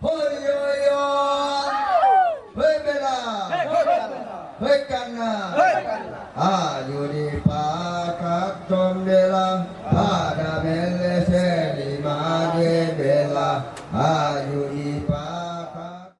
Hoi yo, hoi bela, hoi kana, ayu di pakak tombela, pada bele seni mage bela, ayu di pakak.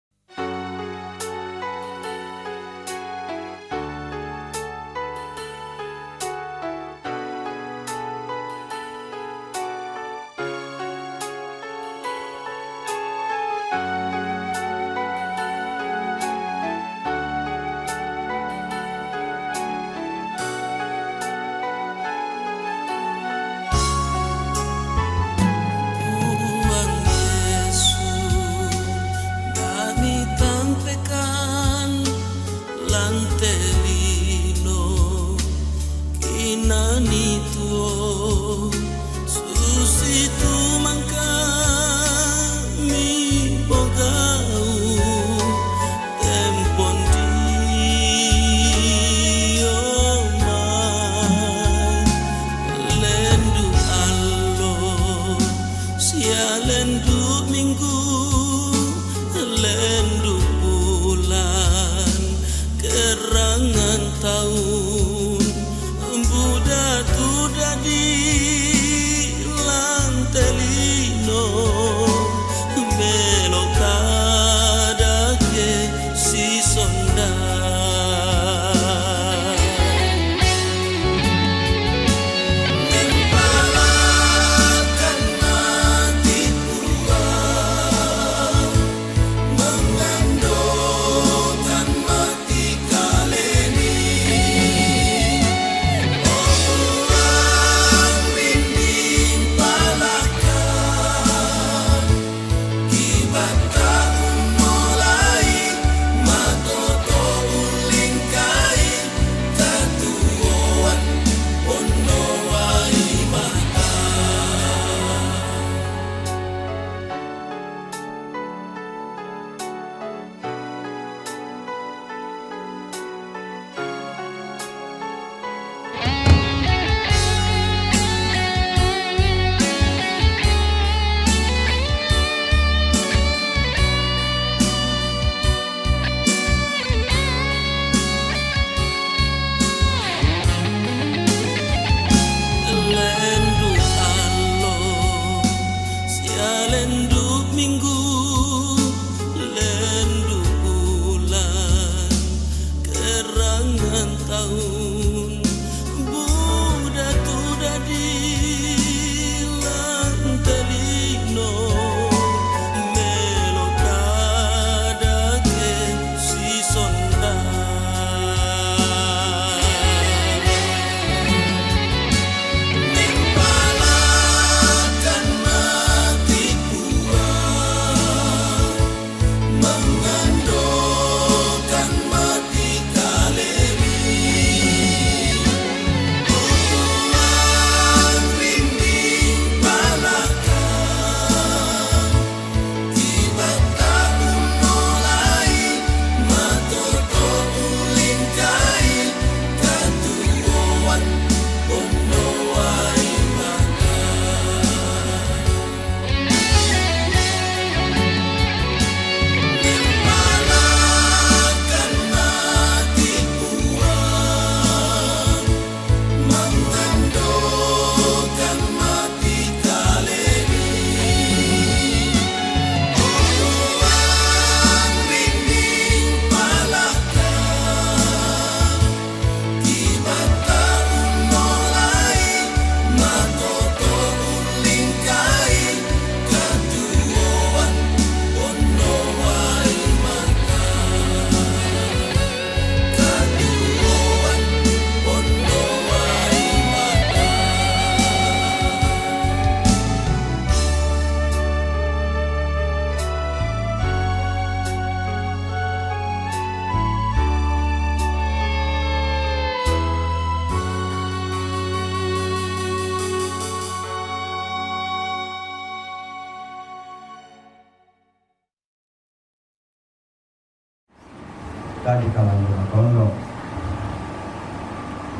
Tadi kawan kono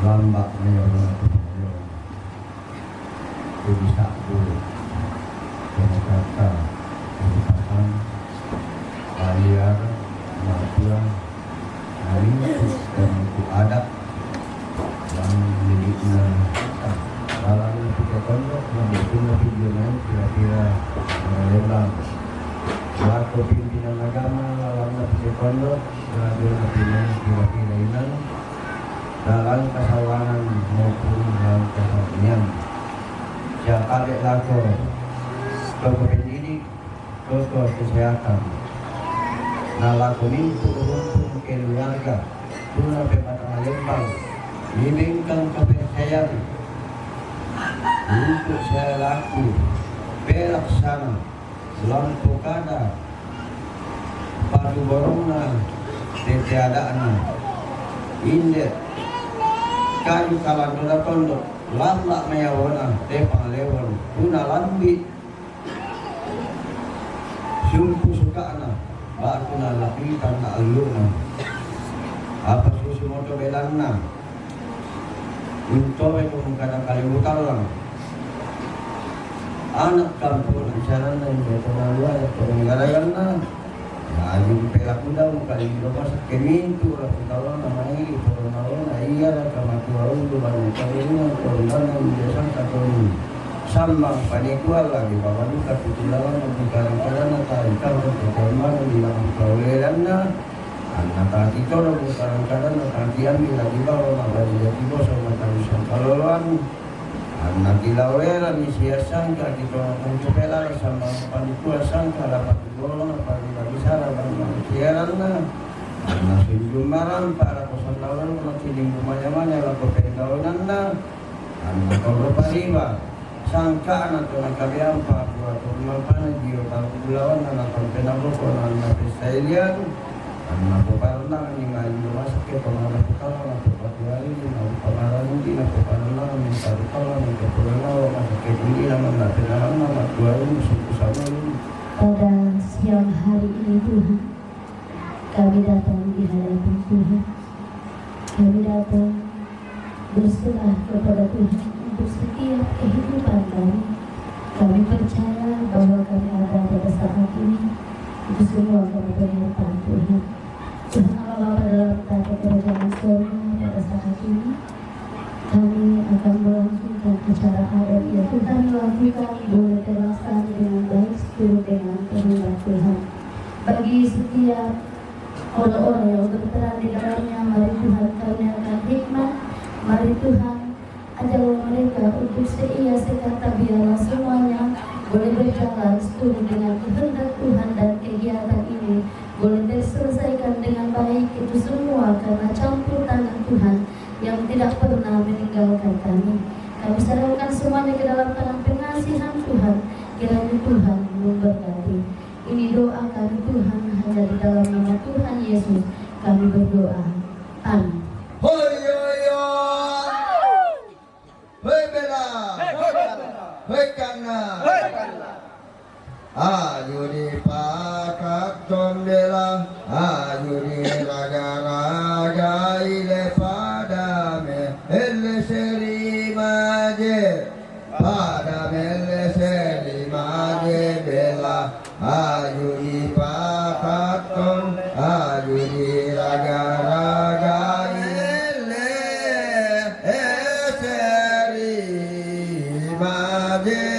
lambak menyolong itu bisa dulu kata merupakan selaku pimpinan agama lalana pondok radio pimpinan kira-kirainan dalam kesawangan maupun dalam kesenian yang kabeh laku toko pendidik toko kesehatan nalaku mintu rumpun keluarga tuna pematang lembang bimbingkan kepercayaan untuk saya laku pelaksana lampu kada padu borongna tetiadaana indet kayu kalandura tondok lala mayawana tepang lewon tuna lambi sumpu sukana batu na lapitan na aluna apa susu moto belanna untuk itu kadang kali lang anak kampung rencana yang bertenaga ya penggarayan na yung pelak daw kali lupa sa kemintu ra putawa na mai purnawa na iya ra kamatuwa ulo ba ni kawina korban ang biasang katong sambang panikual lagi bawa luka pitulawan ng karang-karang na tayo kawin korban ang bilang kawilan na anak katito na karang-karang na katiyan lagi bawa mabaliyatibo sa matalusang kaluluan anak kilawera ni siya sangka kita kung supela sama panikual sangka dapat digolong apabila bisara bang siaran na anak sinjumaran para kosandawan kung siling kumanya-manya laku pendawanan na anak korupariwa sangka anak tunang kabiang pa buat rumah jiwa tahu bulawan anak penaboko anak pestailian anak peparna ni ngaji rumah sakit pengaruh kepala anak pepatuari anak pengaruh ini anak peparna minta kepala minta pulangnya rumah sakit ini anak penahan anak dua ini suku sama ini. Pada siang hari ini Tuhan, kami datang di hadapan Tuhan. Kami datang berserah kepada Tuhan untuk setiap kehidupan kami. Kami percaya bahwa kami ada pada saat ini itu semua karena penyertaan Tuhan. Tuhan Allah dalam tata kerajaan surga pada saat ini kami akan melangsungkan acara adat yang Tuhan lakukan boleh terlaksana dengan baik seturut dengan kehendak Tuhan. Bagi setiap orang-orang yang berperan di dalamnya, mari Tuhan karuniakan hikmat, mari Tuhan ajarlah mereka untuk seia sekata biarlah semuanya boleh berjalan seturut dengan kehendak Tuhan dan kegiatan ini boleh diselesaikan dengan baik itu semua karena campur tangan Tuhan yang tidak pernah meninggalkan kami. Kami serahkan semuanya ke dalam tangan pengasihan Tuhan. Kiranya Tuhan memberkati. Ini doa kami Tuhan hanya di dalam nama Tuhan Yesus kami berdoa. Amin. Hoi hoi hoi bela hoi kana ayu di pakak tondela ayu di raga-raga ile padame elle seri maje padame elle seri maje bela ayu di pakak ton ayu di raga-raga ile seri maje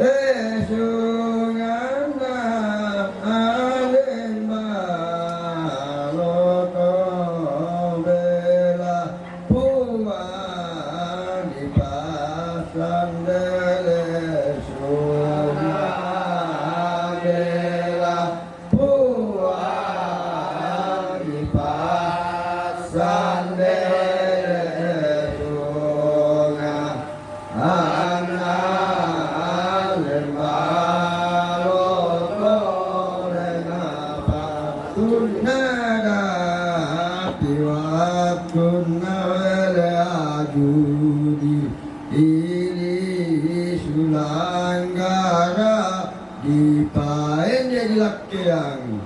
Hey! sungana alemba loko bela puang di pasan dele sungana bela puang di pasan dele sungana ini sulanggara dipaen jadi lakiang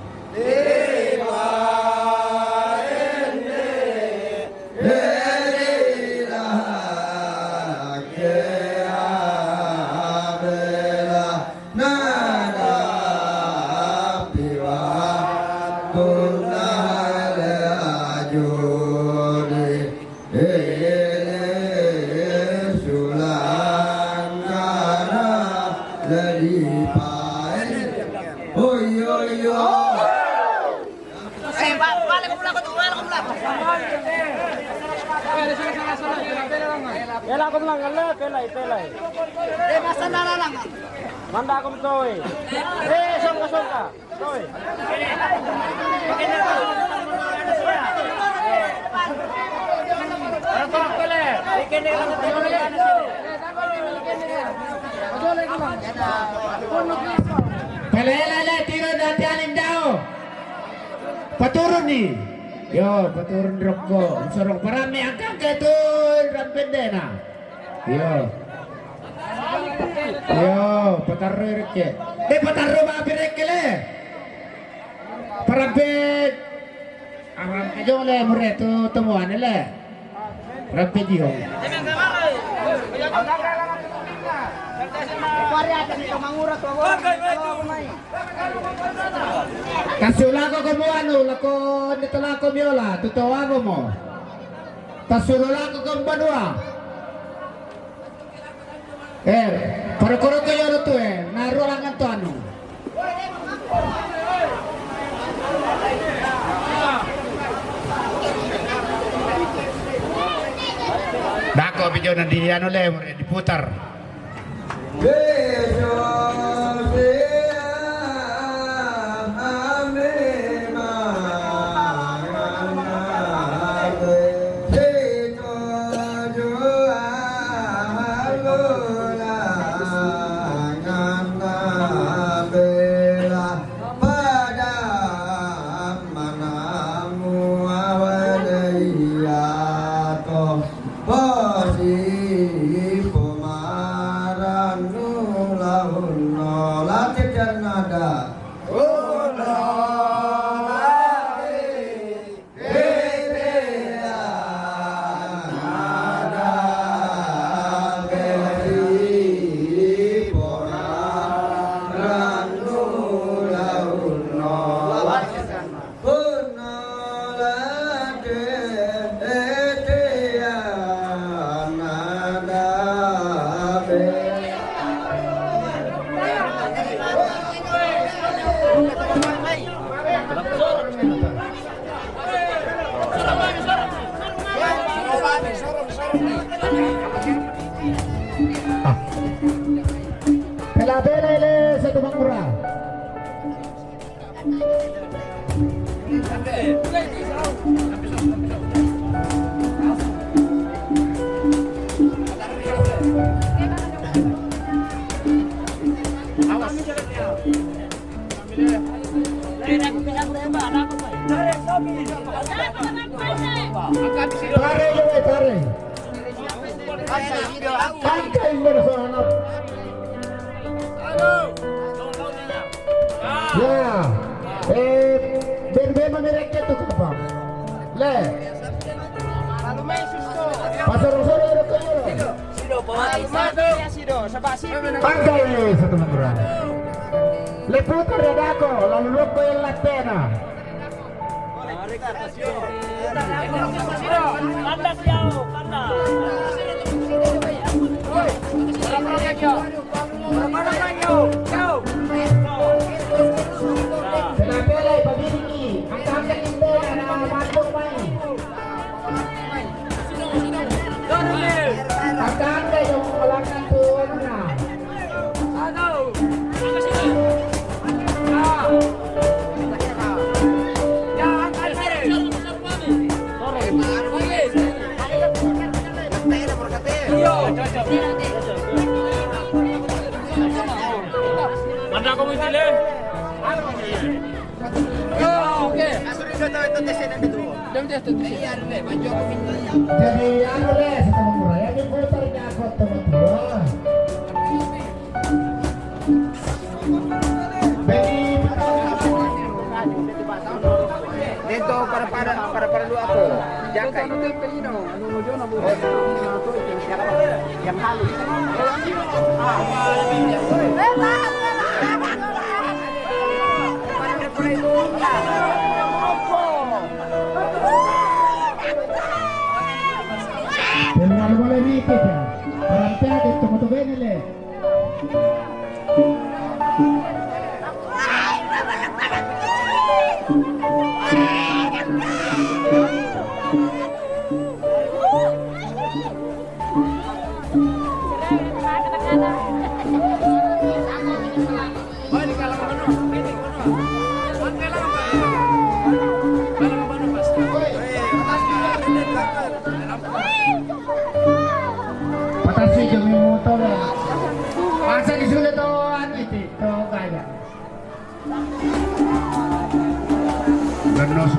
Pela ko lang ala, pelay. Masa na lang. Manda ko toy. Songka. Toy. Pele tiro dati anim daw. Paturun nih. Yo, paturun rokok. Sorong parami angkang ketun rampendena. Yo, patarro reke. Patarro ba bireke le. Paramped. Aram kejo le muretu temuan le. Ramped yo. Kasulako ko mo ano, lako nito lako miola, tutuwa ko mo. Tasulako ko banua. Koro-koro ko yun ito naro lang ito ano. Dako, video na di ano le, diputar. Bela ile satu mangura. Pare. Angkai bersama. Ya, ben mereka tu kenapa? Le. Pasar sore ada kau. Sido, bawa sido, sabasi. Angkai satu mangura. Le putar ya dako, lalu lupa yang latena. Kandas jauh, kandas. Berapa lagi? Manda ko mo itili. Jadi anu deh sa Tamangura, yang motor niya ako at Tamangura. Bagi Dito para lu ako. Jakay. Yang halus. del marbole Nikita, paranteate molto bene lei. Patasi jeung motor. Masa disulit to anu itu, to kaya. Ganos.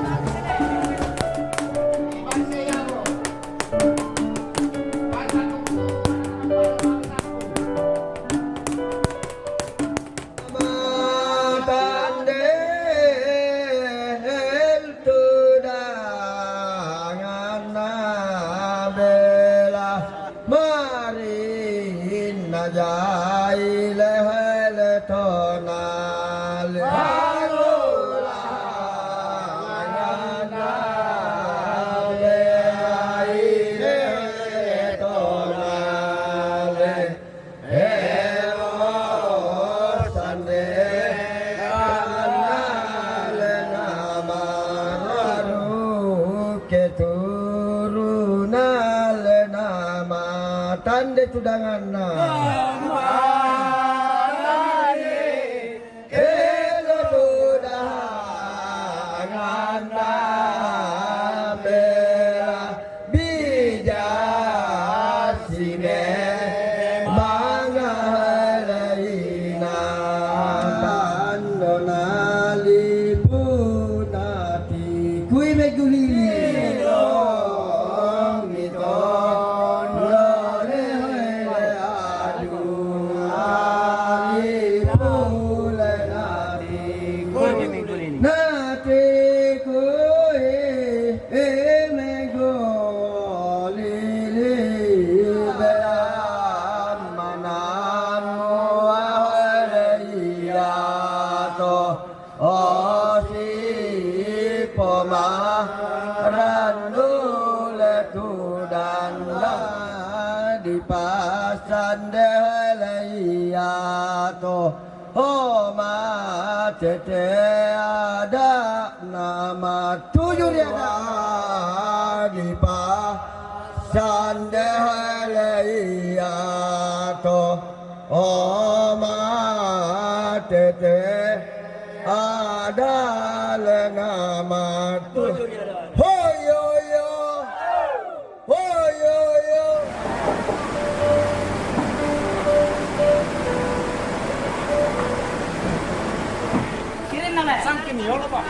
Keturunan nama tanda tudangan tete ada nama tujuh dia ada di pasan dehaliato oma tete ada nama tujuh hoyo yo hoyo yo Sangkin yo lo, Pak.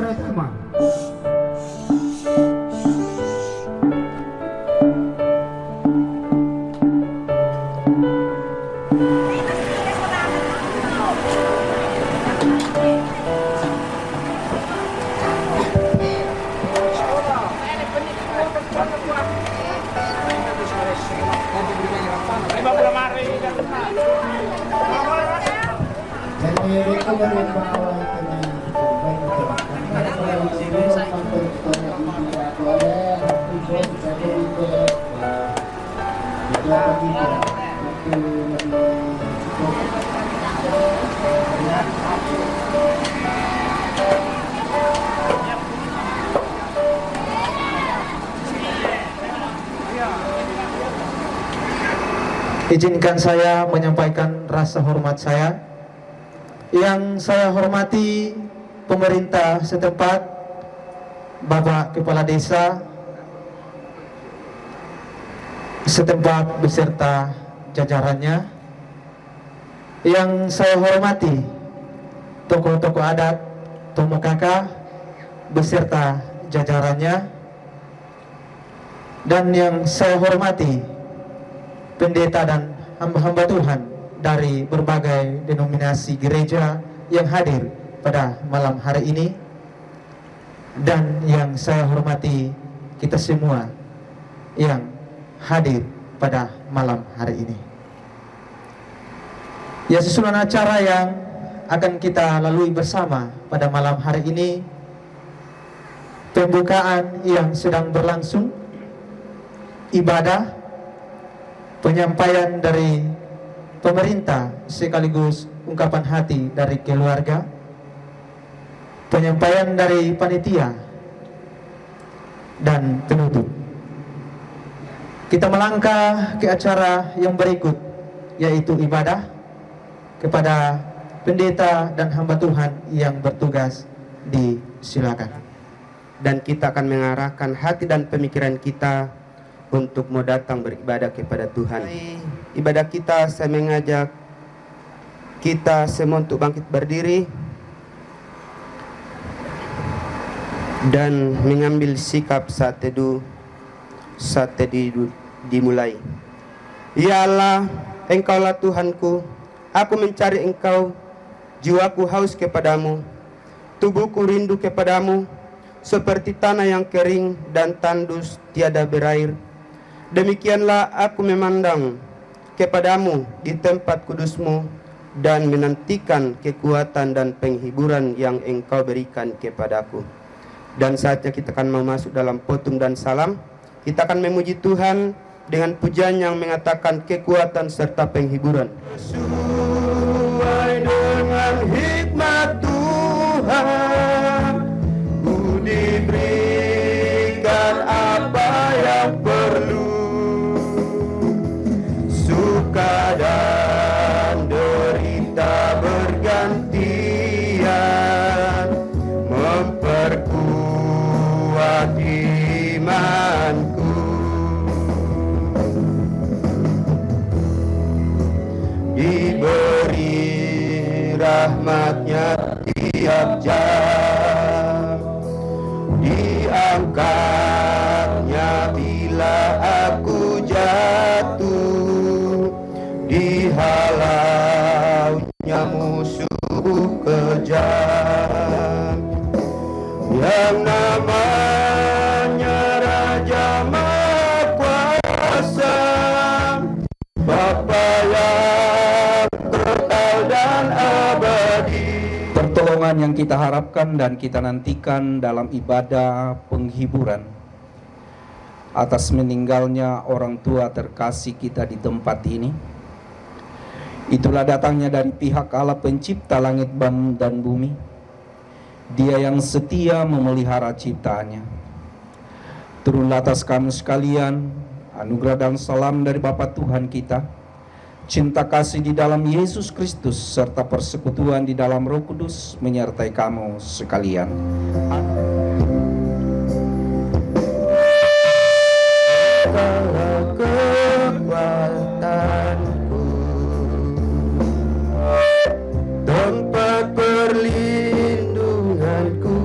Pratama. Dan itu membawa itu Izinkan saya menyampaikan rasa hormat saya. Yang saya hormati pemerintah setempat, Bapak Kepala Desa setempat beserta jajarannya. Yang saya hormati tokoh-tokoh adat Tomokaka beserta jajarannya. Dan yang saya hormati pendeta dan hamba-hamba Tuhan dari berbagai denominasi gereja yang hadir pada malam hari ini. Dan yang saya hormati kita semua yang hadir pada malam hari ini. Ya, susunan acara yang akan kita lalui bersama pada malam hari ini, pembukaan yang sedang berlangsung, ibadah, penyampaian dari pemerintah sekaligus ungkapan hati dari keluarga, penyampaian dari panitia, dan penutup. Kita melangkah ke acara yang berikut, yaitu ibadah kepada pendeta dan hamba Tuhan yang bertugas. Disilakan. Dan kita akan mengarahkan hati dan pemikiran kita untuk mau datang beribadah kepada Tuhan. Ibadah kita, saya mengajak kita semua untuk bangkit berdiri dan mengambil sikap saat teduh dimulai. Ya Allah, Engkaulah Tuhanku, aku mencari Engkau, jiwaku haus kepadamu, tubuhku rindu kepadamu, seperti tanah yang kering dan tandus tiada berair. Demikianlah aku memandang kepadamu di tempat kudusmu dan menantikan kekuatan dan penghiburan yang Engkau berikan kepadaku. Dan saatnya kita akan masuk dalam potong dan salam. Kita akan memuji Tuhan dengan pujian yang mengatakan kekuatan serta penghiburan. Sesuai dengan hikmat Tuhan, ku diberikan apa yang perlu. Suka dan derita bergantian, memperkuat imanku. Diberi rahmatnya tiap jam, diangkatnya bila aku jatuh, dihalaunya musuh kejam. Yang namanya Raja Mahkuasa, Bapa yang kekal dan abadi. Pertolongan yang kita harapkan dan kita nantikan dalam ibadah penghiburan atas meninggalnya orang tua terkasih kita di tempat ini, itulah datangnya dari pihak Allah pencipta langit dan bumi. Dia yang setia memelihara ciptaannya. Turunlah atas kami sekalian anugerah dan salam dari Bapa Tuhan kita, cinta kasih di dalam Yesus Kristus, serta persekutuan di dalam Roh Kudus menyertai kamu sekalian. Kekuatanku, tempat perlindunganku,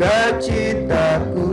sukacitaku.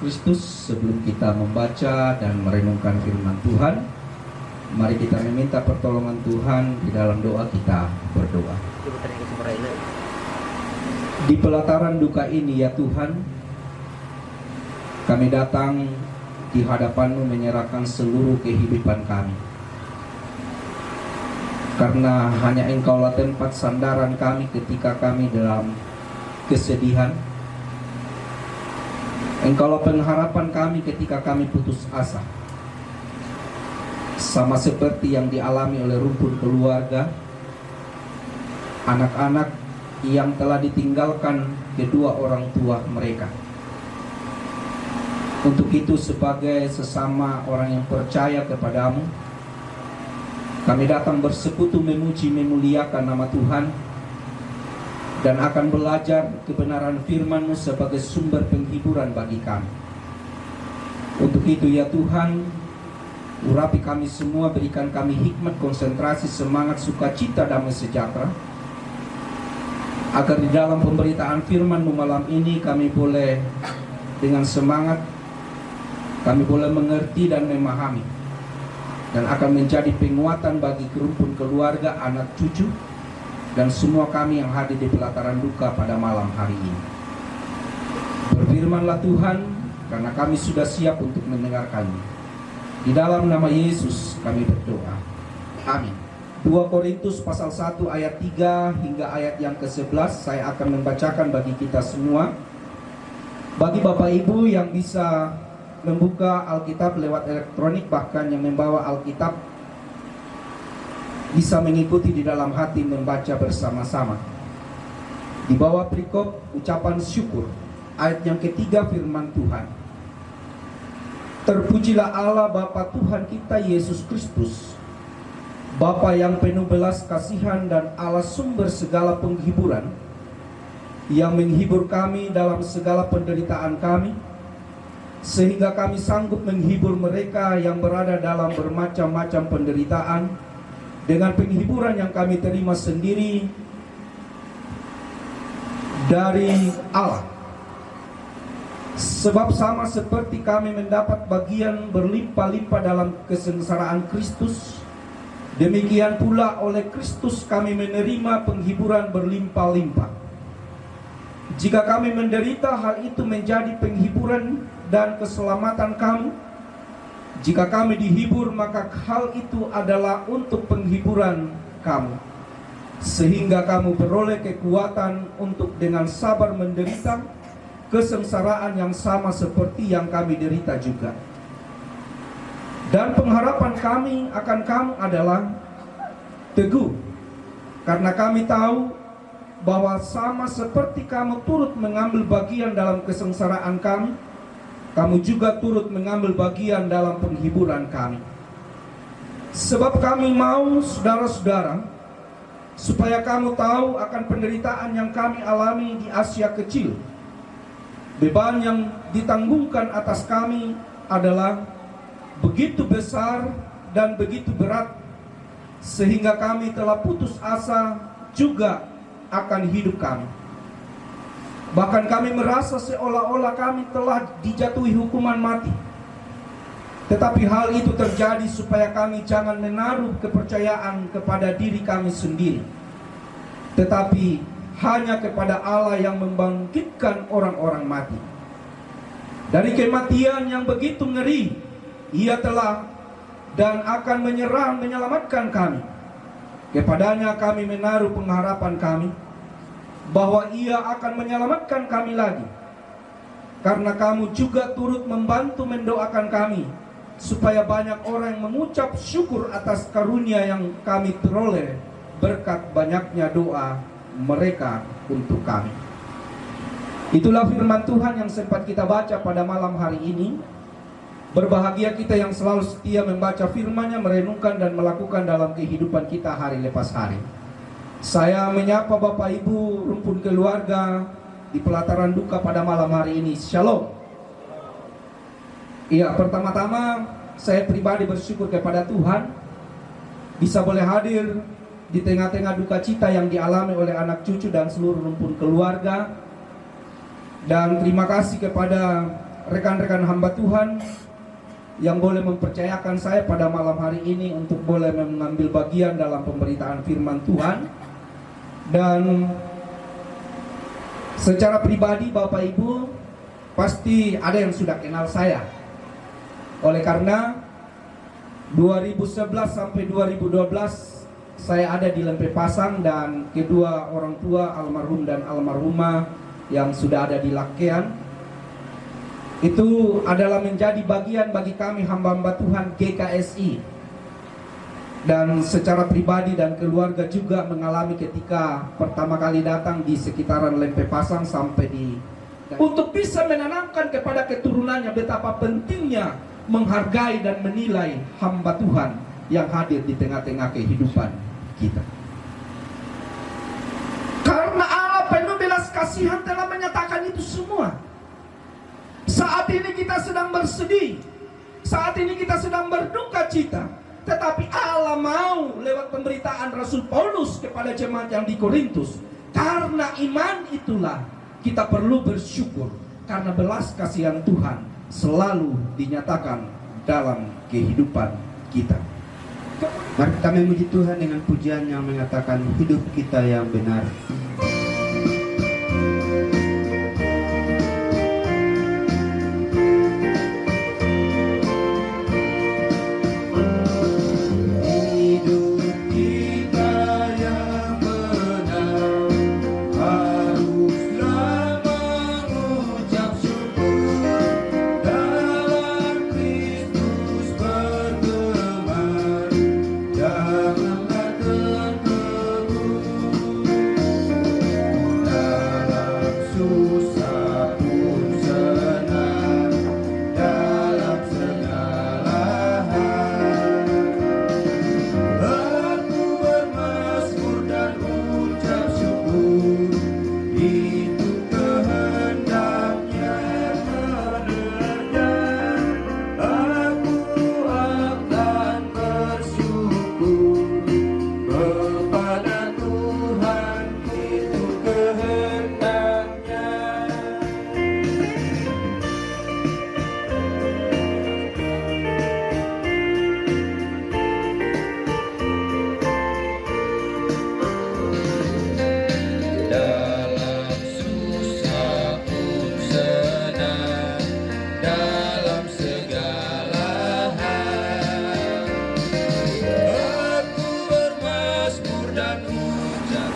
Kristus, sebelum kita membaca dan merenungkan firman Tuhan, mari kita meminta pertolongan Tuhan di dalam doa kita berdoa. Di pelataran duka ini ya Tuhan, kami datang di hadapan-Mu menyerahkan seluruh kehidupan kami. Karena hanya Engkaulah tempat sandaran kami ketika kami dalam kesedihan. Engkaulah pengharapan kami ketika kami putus asa. Sama seperti yang dialami oleh rumpun keluarga, anak-anak yang telah ditinggalkan kedua orang tua mereka. Untuk itu sebagai sesama orang yang percaya kepadamu, kami datang bersekutu memuji memuliakan nama Tuhan, dan akan belajar kebenaran firman-Mu sebagai sumber penghiburan bagi kami. Untuk itu ya Tuhan, urapi kami semua, berikan kami hikmat, konsentrasi, semangat, sukacita, damai sejahtera, agar di dalam pemberitaan firman-Mu malam ini kami boleh dengan semangat, kami boleh mengerti dan memahami, dan akan menjadi penguatan bagi rumpun keluarga, anak cucu, dan semua kami yang hadir di pelataran duka pada malam hari ini. Berfirmanlah Tuhan, karena kami sudah siap untuk mendengarkannya. Di dalam nama Yesus kami berdoa. Amin. 2 Korintus pasal 1 ayat 3 hingga ayat yang ke-11 saya akan membacakan bagi kita semua. Bagi Bapak Ibu yang bisa membuka Alkitab lewat elektronik, bahkan yang membawa Alkitab, bisa mengikuti di dalam hati membaca bersama-sama. Di bawah perikop ucapan syukur, ayat yang ketiga firman Tuhan. Terpujilah Allah Bapa Tuhan kita Yesus Kristus, Bapa yang penuh belas kasihan dan Allah sumber segala penghiburan, yang menghibur kami dalam segala penderitaan kami, sehingga kami sanggup menghibur mereka yang berada dalam bermacam-macam penderitaan dengan penghiburan yang kami terima sendiri dari Allah. Sebab sama seperti kami mendapat bagian berlimpah-limpah dalam kesengsaraan Kristus, demikian pula oleh Kristus kami menerima penghiburan berlimpah-limpah. Jika kami menderita, hal itu menjadi penghiburan dan keselamatan kami. Jika kami dihibur, maka hal itu adalah untuk penghiburan kamu, sehingga kamu beroleh kekuatan untuk dengan sabar menderita kesengsaraan yang sama seperti yang kami derita juga. Dan pengharapan kami akan kamu adalah teguh, karena kami tahu bahwa sama seperti kamu turut mengambil bagian dalam kesengsaraan kami, kamu juga turut mengambil bagian dalam penghiburan kami. Sebab kami mau, saudara-saudara, supaya kamu tahu akan penderitaan yang kami alami di Asia Kecil. Beban yang ditanggungkan atas kami adalah begitu besar dan begitu berat, sehingga kami telah putus asa juga akan hidup kami. Bahkan kami merasa seolah-olah kami telah dijatuhi hukuman mati. Tetapi hal itu terjadi supaya kami jangan menaruh kepercayaan kepada diri kami sendiri, tetapi hanya kepada Allah yang membangkitkan orang-orang mati. Dari kematian yang begitu ngeri, Ia telah dan akan menyelamatkan kami. Kepadanya kami menaruh pengharapan kami, bahwa Ia akan menyelamatkan kami lagi. Karena kamu juga turut membantu mendoakan kami, supaya banyak orang yang mengucap syukur atas karunia yang kami peroleh berkat banyaknya doa mereka untuk kami. Itulah firman Tuhan yang sempat kita baca pada malam hari ini. Berbahagia kita yang selalu setia membaca firman-Nya, merenungkan dan melakukan dalam kehidupan kita hari lepas hari. Saya menyapa Bapak Ibu rumpun keluarga di pelataran duka pada malam hari ini. Shalom. Ya, pertama-tama saya pribadi bersyukur kepada Tuhan bisa boleh hadir di tengah-tengah duka cita yang dialami oleh anak cucu dan seluruh rumpun keluarga. Dan terima kasih kepada rekan-rekan hamba Tuhan yang boleh mempercayakan saya pada malam hari ini untuk boleh mengambil bagian dalam pemberitaan firman Tuhan. Dan secara pribadi Bapak Ibu pasti ada yang sudah kenal saya. Oleh karena 2011 sampai 2012 saya ada di Lempe Pasang, dan kedua orang tua almarhum dan almarhumah yang sudah ada di Lakean itu adalah menjadi bagian bagi kami hamba-hamba Tuhan GKSI. Dan secara pribadi dan keluarga juga mengalami ketika pertama kali datang di sekitaran Lempe Pasang sampai di untuk bisa menanamkan kepada keturunannya betapa pentingnya menghargai dan menilai hamba Tuhan yang hadir di tengah-tengah kehidupan kita. Karena Allah penuh belas kasihan telah menyatakan itu semua. Saat ini kita sedang bersedih, saat ini kita sedang berduka cita, tetapi Allah mau lewat pemberitaan Rasul Paulus kepada jemaat yang di Korintus. Karena iman itulah kita perlu bersyukur, karena belas kasihan Tuhan selalu dinyatakan dalam kehidupan kita. Mari kita memuji Tuhan dengan pujian yang mengatakan hidup kita yang benar.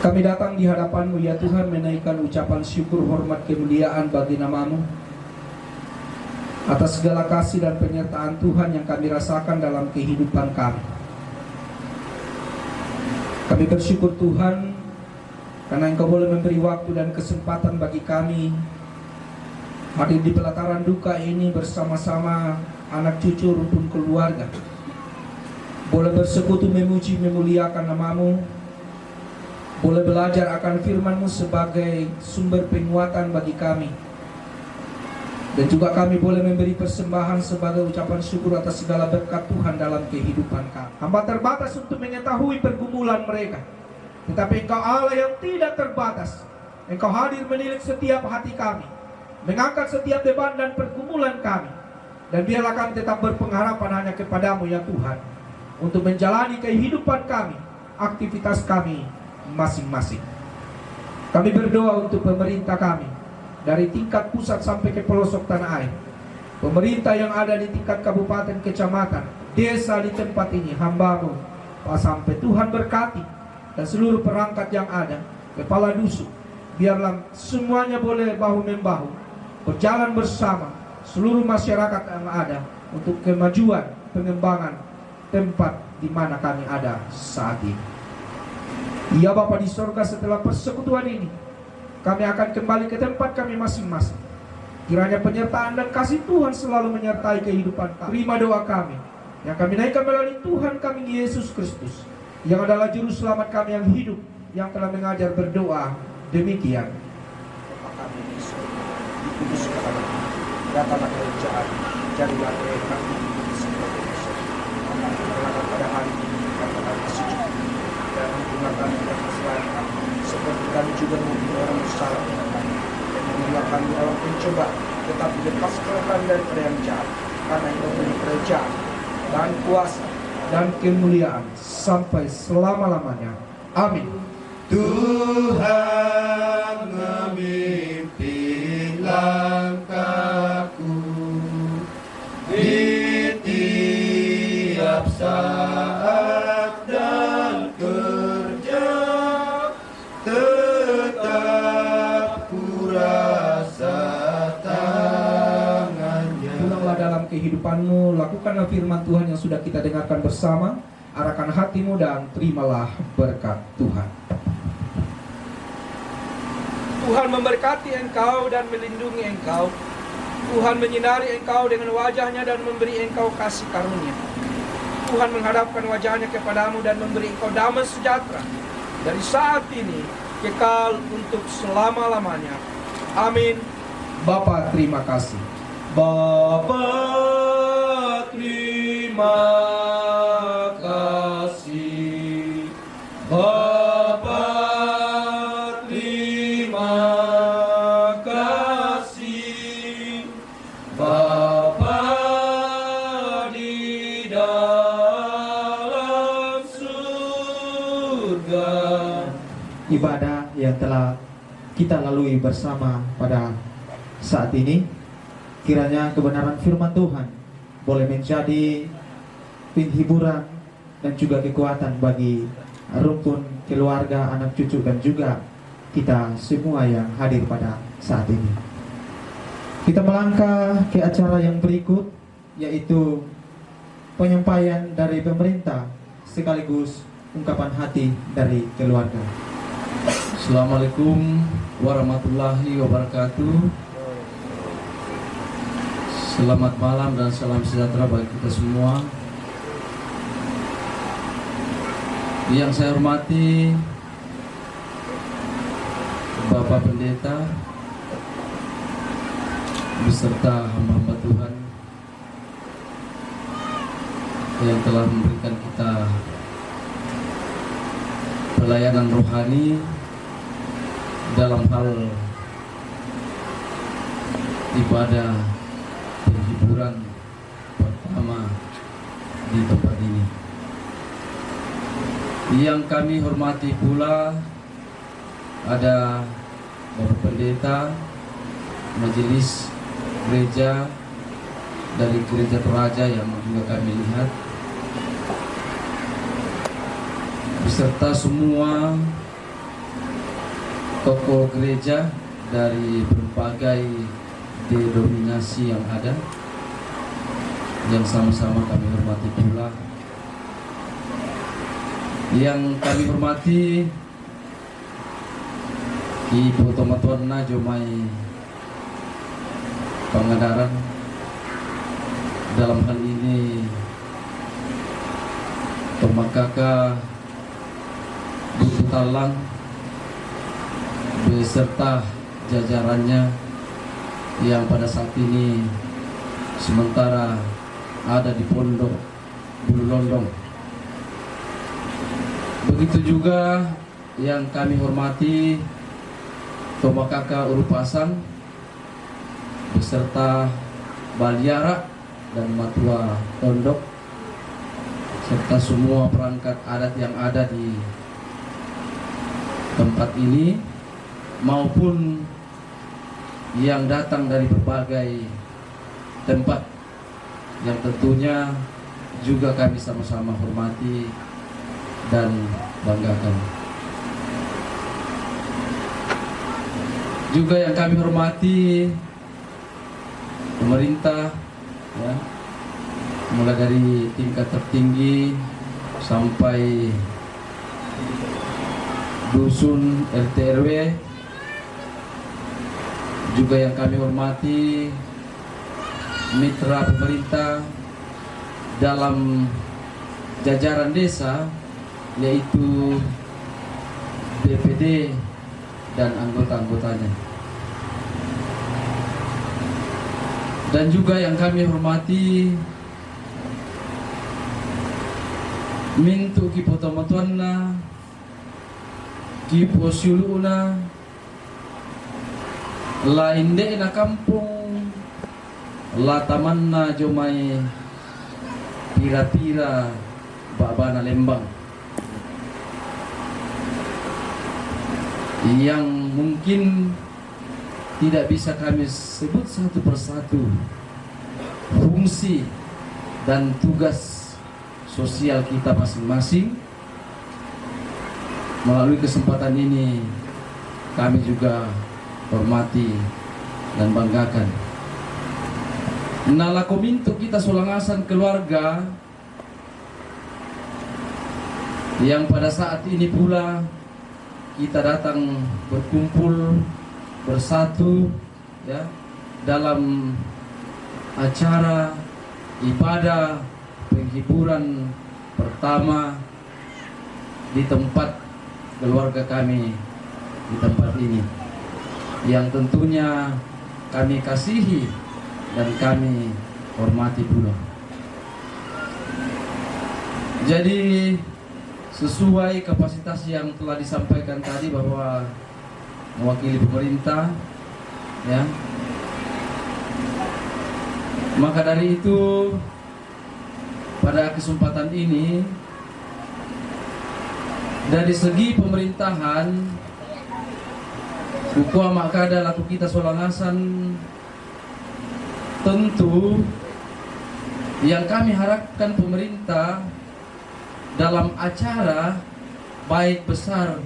Kami datang di hadapan-Mu ya Tuhan, menaikkan ucapan syukur, hormat, kemuliaan bagi nama-Mu atas segala kasih dan penyertaan Tuhan yang kami rasakan dalam kehidupan kami. Kami bersyukur Tuhan karena Engkau boleh memberi waktu dan kesempatan bagi kami hadir di pelataran duka ini bersama-sama anak cucu rumpun keluarga. Boleh bersekutu memuji memuliakan nama-Mu, boleh belajar akan firman-Mu sebagai sumber penguatan bagi kami. Dan juga kami boleh memberi persembahan sebagai ucapan syukur atas segala berkat Tuhan dalam kehidupan kami. Hamba terbatas untuk mengetahui pergumulan mereka, tetapi Engkau Allah yang tidak terbatas. Engkau hadir menilik setiap hati kami, mengangkat setiap beban dan pergumulan kami. Dan biarlah kami tetap berpengharapan hanya kepada-Mu ya Tuhan, untuk menjalani kehidupan kami, aktivitas kami masing-masing. Kami berdoa untuk pemerintah kami, dari tingkat pusat sampai ke pelosok tanah air. Pemerintah yang ada di tingkat kabupaten, kecamatan, desa di tempat ini, hamba-Mu sampai Tuhan berkati. Dan seluruh perangkat yang ada, kepala dusun, biarlah semuanya boleh bahu-membahu, berjalan bersama seluruh masyarakat yang ada untuk kemajuan, pengembangan tempat di mana kami ada saat ini. Ya Bapa di sorga, setelah persekutuan ini kami akan kembali ke tempat kami masing-masing. Kiranya penyertaan dan kasih Tuhan selalu menyertai kehidupan kami. Terima doa kami yang kami naikkan melalui Tuhan kami Yesus Kristus, yang adalah juru selamat kami yang hidup, yang telah mengajar berdoa demikian. Bapa kami di surga, dikuduskanlah nama-Mu, datanglah kerajaan, jadilah kehendakmu di surga dan di surga. Berlakukan pada hari ini kami kami sujud, dan ampunilah kami dan kesalahan kami, seperti kami juga mengampuni orang bersalah kepada kami, dan janganlah kami dalam pencobaan, tetapi lepaskanlah kami daripada yang jahat, karena Engkau punya kerajaan dan kuasa dan kemuliaan sampai selama-lamanya. Amin. Tuhan memimpin langkahku di tiap saat dan kerja, tetap ku rasa tangannya. Pulanglah dalam kehidupanmu, lakukanlah firman Tuhan yang sudah kita dengarkan bersama, arahkan hatimu dan terimalah berkat Tuhan. Tuhan memberkati engkau dan melindungi engkau. Tuhan menyinari engkau dengan wajahnya dan memberi engkau kasih karunia. Tuhan menghadapkan wajahnya kepadamu dan memberi engkau damai sejahtera dari saat ini kekal untuk selama-lamanya. Amin. Bapa terima kasih. Bapa terima kasih. Bapa terima kasih. Bapa di dalam surga. Ibadah yang telah kita lalui bersama pada saat ini, kiranya kebenaran firman Tuhan boleh menjadi penghiburan dan juga kekuatan bagi rumpun keluarga, anak cucu dan juga kita semua yang hadir pada saat ini. Kita melangkah ke acara yang berikut, yaitu penyampaian dari pemerintah sekaligus ungkapan hati dari keluarga. Assalamualaikum warahmatullahi wabarakatuh. Selamat malam dan salam sejahtera bagi kita semua. Yang saya hormati Bapak Pendeta beserta hamba-hamba Tuhan yang telah memberikan kita pelayanan rohani dalam hal ibadah penghiburan pertama di tempat ini. Yang kami hormati pula ada Bapak Pendeta Majelis Gereja dari Gereja Toraja yang juga kami lihat, beserta semua tokoh gereja dari berbagai denominasi yang ada, yang sama-sama kami hormati pula. Yang kami hormati Ibu Tomatona Jomai Pangandaran, dalam hal ini Tomakaka Buku Talang beserta jajarannya yang pada saat ini sementara ada di Pondok Bulu Londong. Begitu juga yang kami hormati Tomakaka Urupasang beserta Baliara dan Matua Tondok serta semua perangkat adat yang ada di tempat ini maupun yang datang dari berbagai tempat yang tentunya juga kami sama-sama hormati dan banggakan. Juga yang kami hormati pemerintah, ya, mulai dari tingkat tertinggi sampai dusun RT RW. Juga yang kami hormati mitra pemerintah dalam jajaran desa, yaitu DPD dan anggota-anggotanya. Dan juga yang kami hormati Mintu Kipo Tomatuanna, Kipo Siuluna, Lainde na kampung, La Tamanna Jomai Pira-pira Babana Lembang, yang mungkin tidak bisa kami sebut satu persatu fungsi dan tugas sosial kita masing-masing. Melalui kesempatan ini kami juga hormati dan banggakan. Nala kominto kita Solangasan keluarga yang pada saat ini pula kita datang berkumpul bersatu, ya, dalam acara ibadah penghiburan pertama di tempat keluarga kami di tempat ini, yang tentunya kami kasihi dan kami hormati pula. Jadi sesuai kapasitas yang telah disampaikan tadi bahwa mewakili pemerintah, ya, maka dari itu pada kesempatan ini dari segi pemerintahan Ukua Makada laku kita Solangasan, tentu yang kami harapkan pemerintah dalam acara baik besar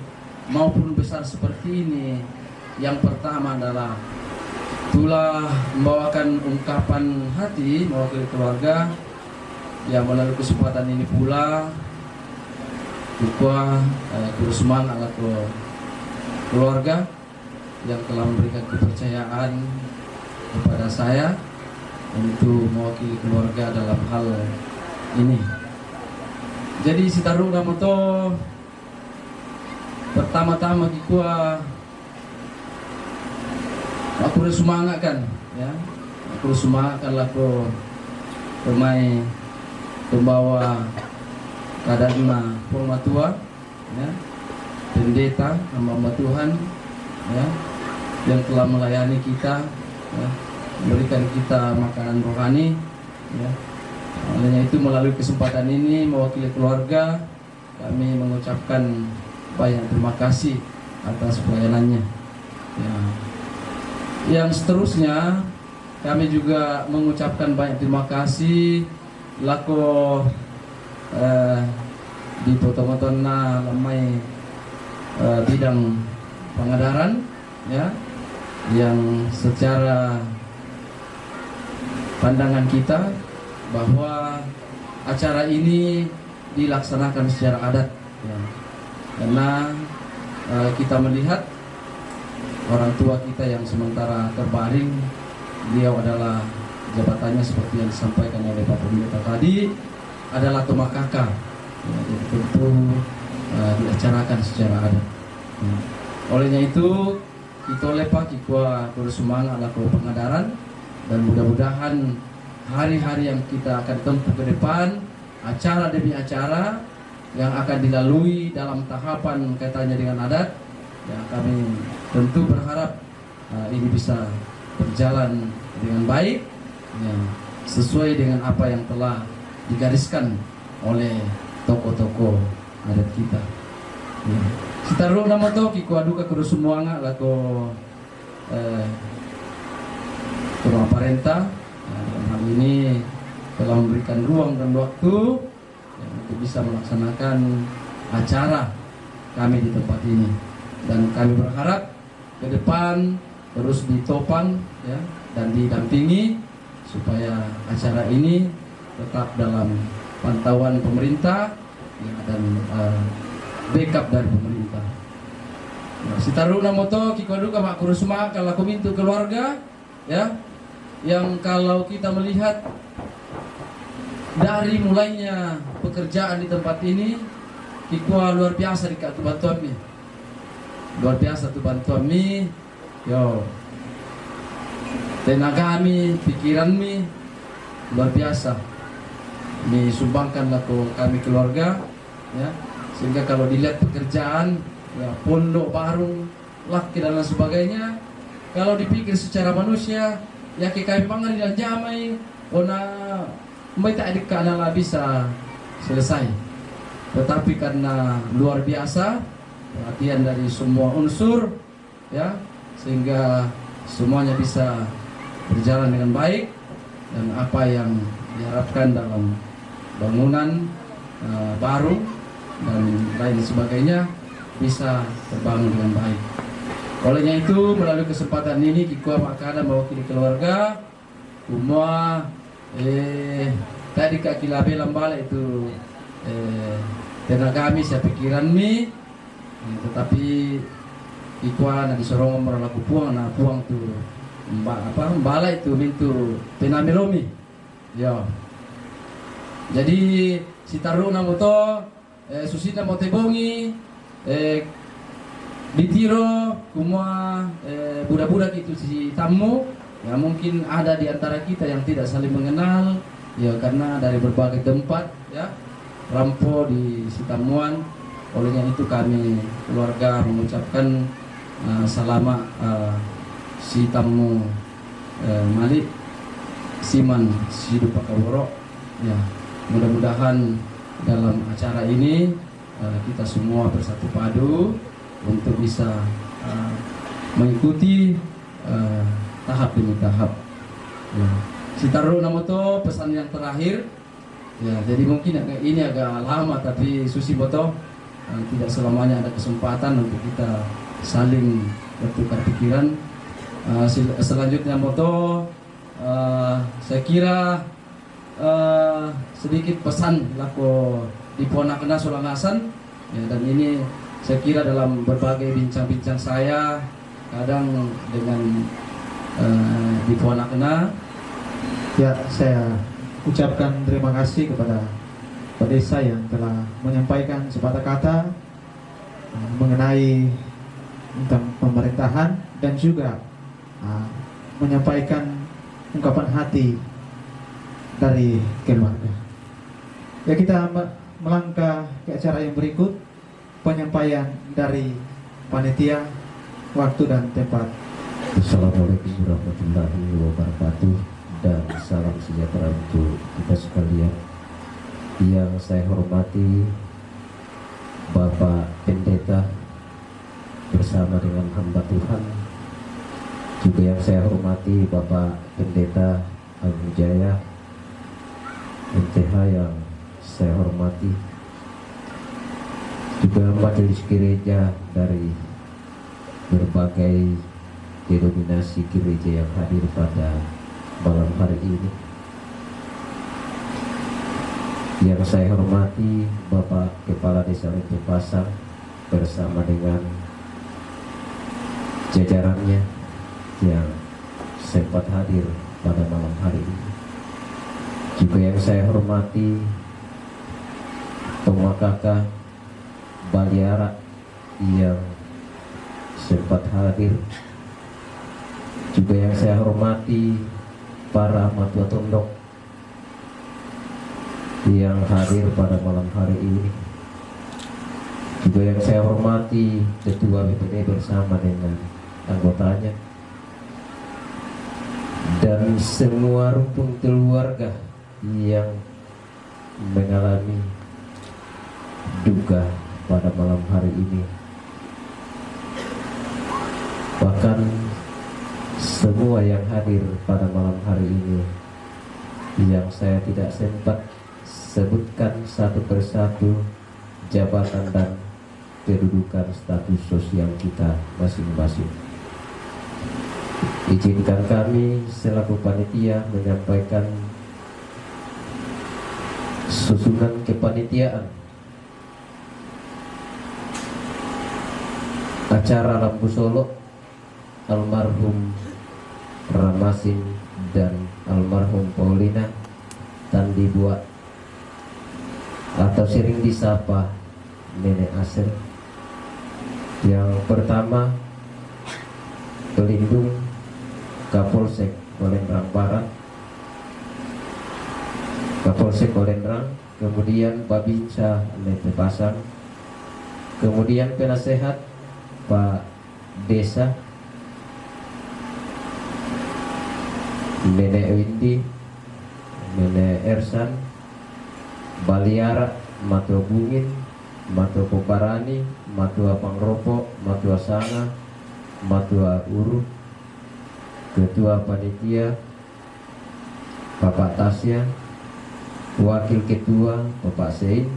maupun besar seperti ini, yang pertama adalah telah membawakan ungkapan hati mewakili keluarga, yang melalui kesempatan ini pula Ukua Kurusman ala keluarga yang telah memberikan kepercayaan kepada saya untuk mewakili keluarga dalam hal ini. Jadi Sitaru Gamoto pertama-tama Kikua aku udah semangat kan, ya, aku semangat kan laku pemain pembawa kadaduna Purmatua, ya, pendeta hamba Tuhan, ya, yang telah melayani kita, ya, memberikan kita makanan rohani, ya. Olehnya itu melalui kesempatan ini mewakili keluarga kami mengucapkan banyak terima kasih atas pelayanannya, ya. Yang seterusnya kami juga mengucapkan banyak terima kasih lako di Potomatona Lamai bidang Pangandaran, ya, yang secara pandangan kita bahwa acara ini dilaksanakan secara adat ya. Karena kita melihat orang tua kita yang sementara terbaring, beliau adalah jabatannya seperti yang disampaikan oleh Pak Pendeta tadi adalah tomakaka, ya, jadi tentu diacarakan secara adat. Olehnya itu kita lepak kikua bersemangat laku pengadaran, dan mudah-mudahan hari-hari yang kita akan tempuh ke depan, acara demi acara yang akan dilalui dalam tahapan kaitannya dengan adat, ya kami tentu berharap ini bisa berjalan dengan baik, ya, sesuai dengan apa yang telah digariskan oleh tokoh-tokoh adat kita. Ya. Kita ru nama to kikua duka kudu semuanya lako Ketua Parenta, dalam hal ini telah memberikan ruang dan waktu untuk bisa melaksanakan acara kami di tempat ini, dan kami berharap ke depan terus ditopang, ya, dan didampingi supaya acara ini tetap dalam pantauan pemerintah, ya, dan backup dari pemerintah. Sitaruna moto kikoduka mak kurusuma kalau kumintu keluarga, ya, yang kalau kita melihat dari mulainya pekerjaan di tempat ini, kikua luar biasa di katu bantuan mi, luar biasa tu bantuan mi, yo, tenaga mi, pikiran mi, luar biasa, mi sumbangkan laku kami keluarga, ya, sehingga kalau dilihat pekerjaan, ya, pondok baru, laki dan lain sebagainya, kalau dipikir secara manusia, ya kami pangan dan jamai, ona mereka adik adalah bisa selesai. Tetapi karena luar biasa perhatian dari semua unsur, ya, sehingga semuanya bisa berjalan dengan baik, dan apa yang diharapkan dalam bangunan baru dan lain sebagainya bisa terbangun dengan baik. Olehnya itu, melalui kesempatan ini kikua makanan mewakili keluarga semua tadi kaki labe lambala itu tenaga kami, saya pikiran mi, tetapi kikua na disorong meralaku puang na puang tu mbala itu mintu penamelomi, ya. Jadi si taruh na moto susina motebongi ditiro kumua budak-budak itu si tamu, ya, mungkin ada di antara kita yang tidak saling mengenal, ya, karena dari berbagai tempat, ya, rampo di Sitamuan. Olehnya itu kami keluarga mengucapkan salama si tamu Malik Siman Sidu Pakaworo, ya. Mudah-mudahan dalam acara ini kita semua bersatu padu untuk bisa mengikuti tahap demi tahap. Ya. Sitaru Namoto pesan yang terakhir, ya, jadi mungkin ini agak lama, tapi Susi Boto tidak selamanya ada kesempatan untuk kita saling bertukar pikiran. Selanjutnya Moto, saya kira sedikit pesan laku di Ponakena Sulangasan, ya, dan ini saya kira dalam berbagai bincang-bincang saya kadang dengan di Ponakena, Ya, saya ucapkan terima kasih kepada Pak Desa yang telah menyampaikan sepatah kata mengenai tentang pemerintahan, dan juga menyampaikan ungkapan hati dari keluarga. Ya, kita melangkah ke acara yang berikut, penyampaian dari panitia, waktu dan tempat. Assalamualaikum warahmatullahi wabarakatuh, dan salam sejahtera untuk kita sekalian. Yang saya hormati Bapak Pendeta bersama dengan hamba Tuhan, juga yang saya hormati Bapak Pendeta Agung Jaya MTH yang saya hormati, juga majelis gereja dari berbagai denominasi gereja yang hadir pada malam hari ini. Yang saya hormati Bapak Kepala Desa Lempe Pasang bersama dengan jajarannya yang sempat hadir pada malam hari ini. Juga yang saya hormati Pemakaka Baliara yang sempat hadir. Juga yang saya hormati para matua tondok yang hadir pada malam hari ini. Juga yang saya hormati Ketua BPD bersama dengan anggotanya, dan semua rukun keluarga yang mengalami duka pada malam hari ini. Bahkan semua yang hadir pada malam hari ini yang saya tidak sempat sebutkan satu persatu jabatan dan kedudukan status sosial kita masing-masing. Izinkan kami selaku panitia menyampaikan susunan kepanitiaan acara Lampu Solo almarhum Ramasin dan almarhum Paulina Tandi Buat, atau sering disapa Nenek Asir. Yang pertama, pelindung Kapolsek Kolendrang Barat, Kapolsek Kolendrang, kemudian Babinsa Lempe Pasang, kemudian penasehat Pak Desa Nenek Windy, Nenek Ersan, Baliara, Matua Bungin, Matua Poparani, Matua Pangropo, Matua Sanga, Matua Uru, Ketua Panitia Bapak Tasya, Wakil Ketua Bapak Sein,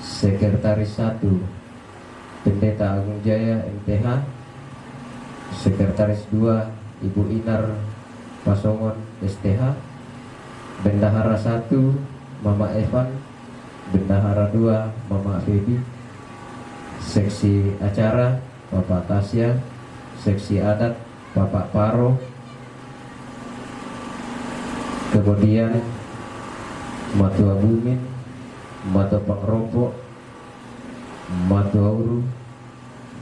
Sekretaris 1 Pendeta Agung Jaya MTH, Sekretaris 2 Ibu Inar Pasongon STH, Bendahara 1 Mama Evan, Bendahara 2 Mama Febi, Seksi Acara Bapak Tasya, Seksi Adat Bapak Paro, kemudian Matua Bumin, Matua Pangropo, Matua Uru,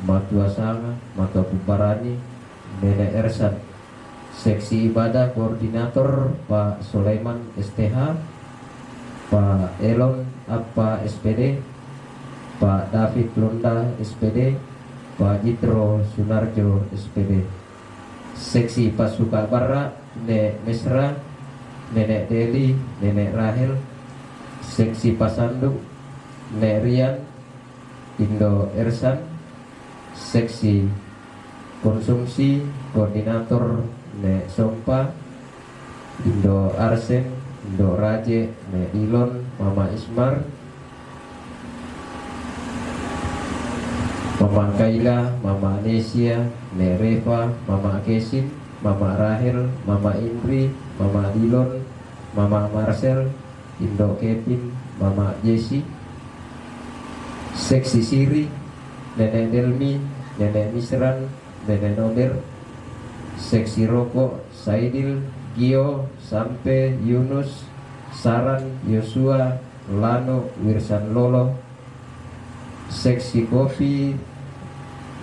Matua Sanga, Matua Puparani, Nenek Ersan, Seksi Ibadah Koordinator Pak Sulaiman STH, Pak Elon Apa SPD, Pak David Londa SPD, Pak Jitro Sunarjo SPD, Seksi Pasuka Bara Nenek Mesra, Nenek Deli, Nenek Rahel, Seksi Pasanduk Nenek Rian, Indo Ersan, Seksi Konsumsi Koordinator Nek Sompa, Indo Arsen, Indo Raje, Nek Ilon, Mama Ismar, Mama Kaila, Mama Anesia, Nek Reva, Mama Kesin, Mama Rahel, Mama Indri, Mama Dilon, Mama Marcel, Indo Kevin, Mama Jesse, Seksi Siri, Nenek Delmi, Nenek Misran, Nenek Noder, Seksi Rokok, Saidil, Gio, Sampe, Yunus, Saran, Yosua, Lano, Wirsan Lolo, Seksi Kopi,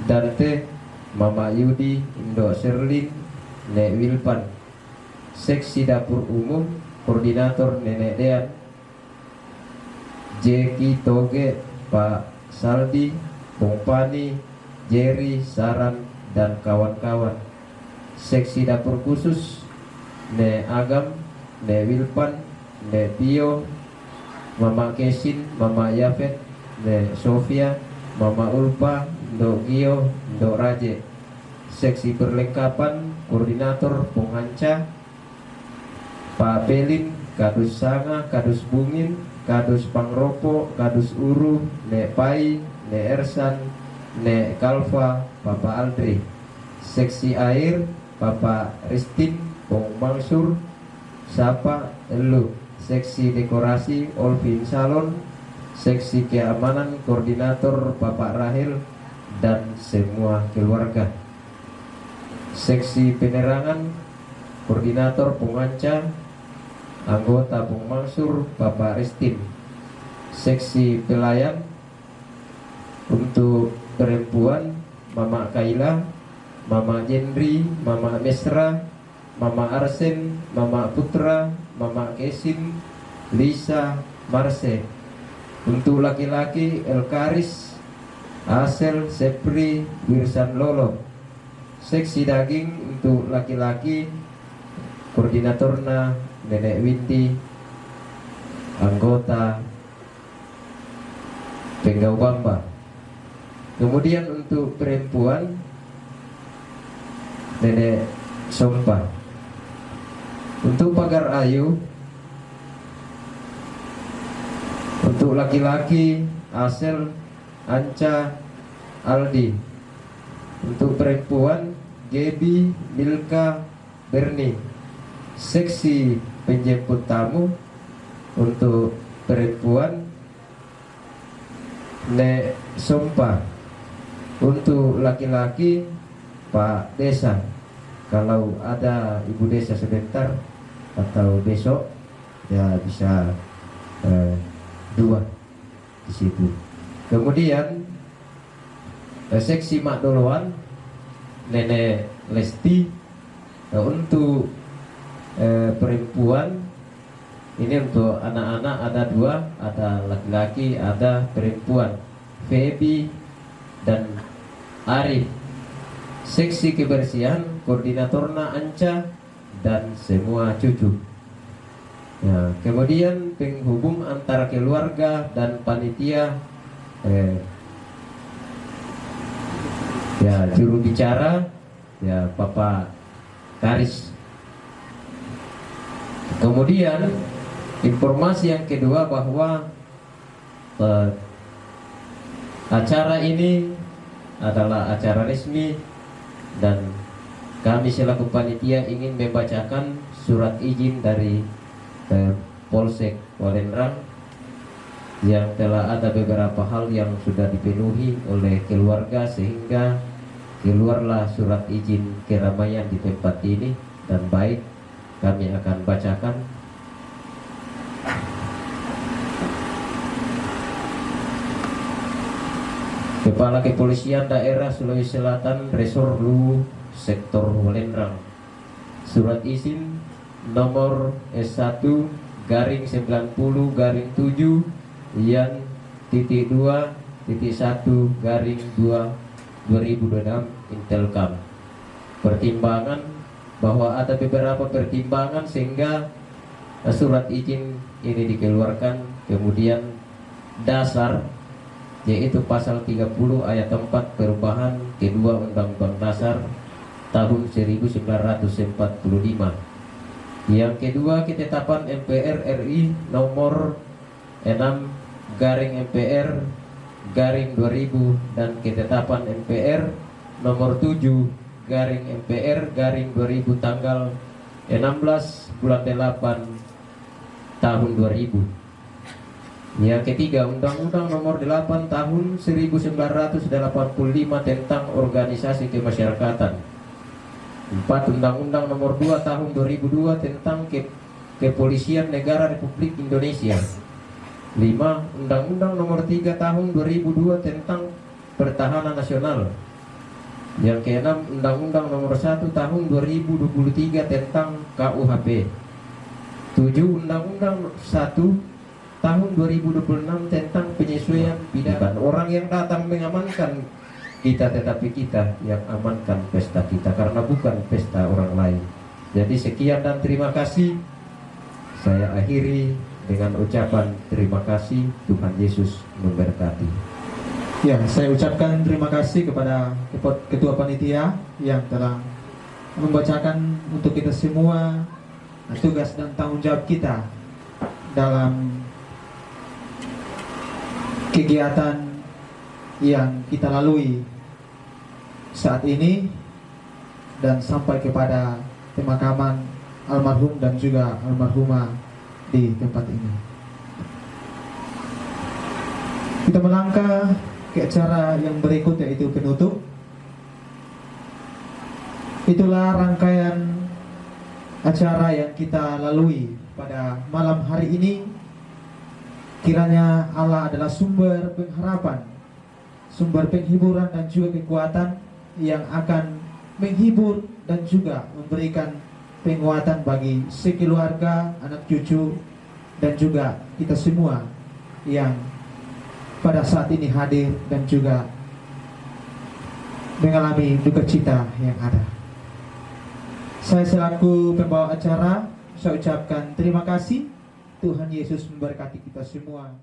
Dante, Mama Yudi, Indo Serlin, Nek Wilpan, Seksi Dapur Umum, Koordinator Nenek Dean, Jeki Toge, Pak Saldi, Pompani, Jerry, Saran, dan kawan-kawan. Seksi Dapur Khusus Nek Agam, Nek Wilpan, Nek Tio, Mama Kesin, Mama Yafet, Nek Sofia, Mama Ulpa, Ndok Gio, Ndok Raje. Seksi Perlengkapan Koordinator Ponghanca, Pak Pelin, Kadus Sanga, Kadus Bungin, Kadus Pangropo, Kadus Uru, Nek Pai, Nek Ersan, Nek Kalva, Bapak Aldri. Seksi Air Bapak Ristin, Bong Mansur, Sapa Elu. seksi dekorasi Olvin Salon, seksi keamanan koordinator Bapak Rahel dan semua keluarga, seksi penerangan koordinator Punganca, anggota Bung Mansur Bapak Restin, seksi pelayan untuk perempuan Mama Kaila, Mama Jendri, Mama Mesra, Mama Arsen, Mama Putra, Mama Kesin, Lisa, Marse. Untuk laki-laki Elkaris, Asel, Sepri, Wirsan Lolo. Seksi daging untuk laki-laki koordinatorna Nenek Winti, anggota Penggau Bamba. Kemudian untuk perempuan Nenek Sompa. Untuk pagar ayu, untuk laki-laki Asel, Anca, Aldi. Untuk perempuan Gebi, Milka, Berni. Seksi penjemput tamu untuk perempuan Nek Sompa. Untuk laki-laki Pak Desa. Kalau ada Ibu Desa sebentar atau besok ya bisa dua di situ. Kemudian seksi Mak Doloan Nenek Lesti. Untuk perempuan ini untuk anak-anak ada dua, ada laki-laki ada perempuan, Feby dan Arif. Seksi kebersihan koordinatorna Anca dan semua cucu. Ya, kemudian penghubung antara keluarga dan panitia, ya juru bicara ya Bapak Karis. Kemudian informasi yang kedua bahwa acara ini adalah acara resmi dan kami selaku panitia ingin membacakan surat izin dari Polsek Walendrang yang telah ada beberapa hal yang sudah dipenuhi oleh keluarga sehingga keluarlah surat izin keramaian di tempat ini. Dan baik, kami akan bacakan. Kepala Kepolisian Daerah Sulawesi Selatan Resor Luwu Sektor Walendrang. Surat izin nomor S1 garing 90 garing 7 yang titik 2 titik 1 garing 2 2026 Intelkam. Pertimbangan bahwa ada beberapa pertimbangan sehingga surat izin ini dikeluarkan. Kemudian dasar yaitu pasal 30 ayat 4 perubahan kedua Undang-Undang Dasar tahun 1945. Yang kedua, ketetapan MPR RI nomor 6 garing MPR garing 2000 dan ketetapan MPR nomor 7 garing MPR garing 2000 tanggal 16 bulan 8 tahun 2000. Yang ketiga, Undang-Undang nomor 8 tahun 1985 tentang organisasi kemasyarakatan. 4. Undang-Undang nomor 2 tahun 2002 tentang Kepolisian Negara Republik Indonesia. 5. Undang-Undang nomor 3 tahun 2002 tentang Pertahanan Nasional. Yang keenam, Undang-Undang nomor 1 tahun 2023 tentang KUHP. 7. Undang-Undang 1 tahun 2026 tentang penyesuaian pidana. Orang yang datang mengamankan kita, tetapi kita yang amankan pesta kita, karena bukan pesta orang lain. Jadi sekian dan terima kasih. Saya akhiri dengan ucapan terima kasih. Tuhan Yesus memberkati. Ya, saya ucapkan terima kasih kepada Ketua Panitia yang telah membacakan untuk kita semua tugas dan tanggung jawab kita dalam kegiatan yang kita lalui saat ini dan sampai kepada pemakaman almarhum dan juga almarhumah di tempat ini. Kita melangkah ke acara yang berikut, yaitu penutup. Itulah rangkaian acara yang kita lalui pada malam hari ini. Kiranya Allah adalah sumber pengharapan, sumber penghiburan dan juga kekuatan yang akan menghibur dan juga memberikan penguatan bagi sekeluarga, anak cucu, dan juga kita semua yang pada saat ini hadir dan juga mengalami duka cita yang ada. Saya selaku pembawa acara, saya ucapkan terima kasih. Tuhan Yesus memberkati kita semua.